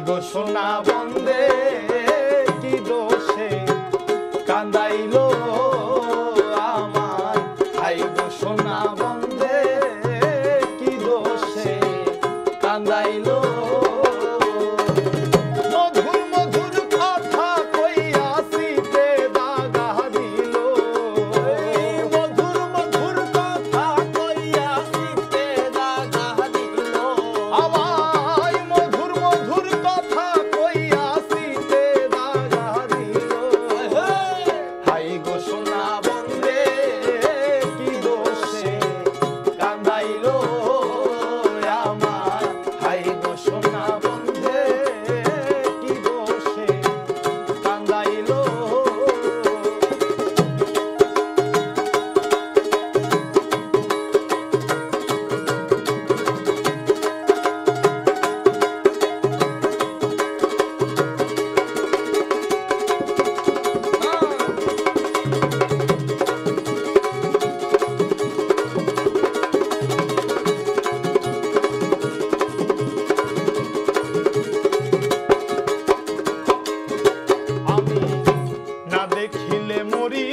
গো সোনা বন্দে কি দোষে কান্দাইলো আমার, হাই গো সোনা বন্দে কি দোষে কান্দাইলো। দেখিলে মরি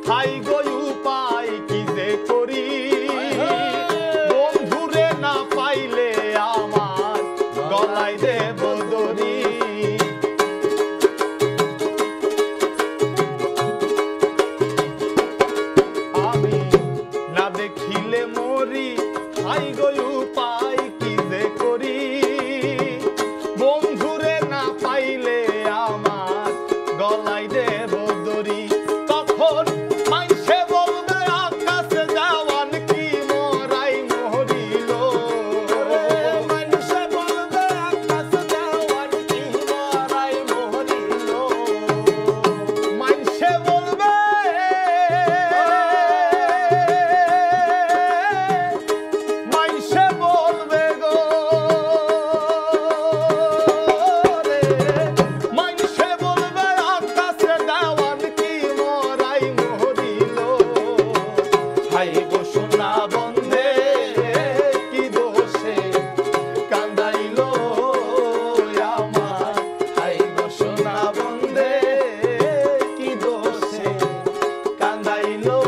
হাই গো উপায় কি যে করি, বন্ধুরে না পাইলে আমার গলায় দেব দড়ি। আমি না দেখিলে মরি হাই গো উপায় কি যে করি, বন্ধুরে না পাইলে আমার গলায় দেব দড়ি। তখন মাইসে বলবে আকাশে যাওয়ান কি মরাই মরিল, মাইসে বলবে আকাশে যাওয়ান কি মরাই মরিল, মাইসে বলবে মাইসে বলবে গো হাই গো সোনা বন্দে কি দোষে কান্দাইলো আমার, হাই গো সোনা বন্দে কি দোষে কান্দাইলো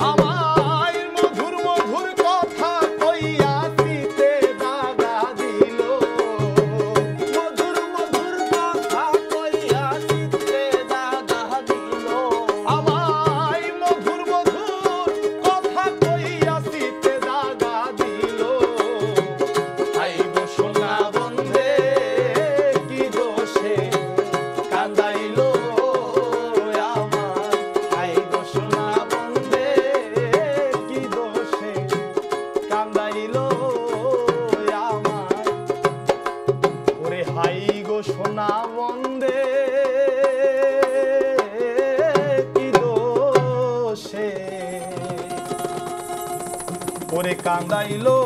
আমায়। মধুর মধুর কথা কইয়া দিতে দাগা দিল, মধুর মধুর কথা কইয়া দিতে দাগা দিল আমায়। মধুর মধুর কথা কইয়া দিতে দাগা দিল, হাই গো সোনা বন্দে কি দোষে কান্দাইলো আমার, হাই গো সোনা বন্দে কি দোষে কান্দাইলো আমার। ওরে হাই গো সোনা বন্দে কি দোষে ওরে কান্দাইলো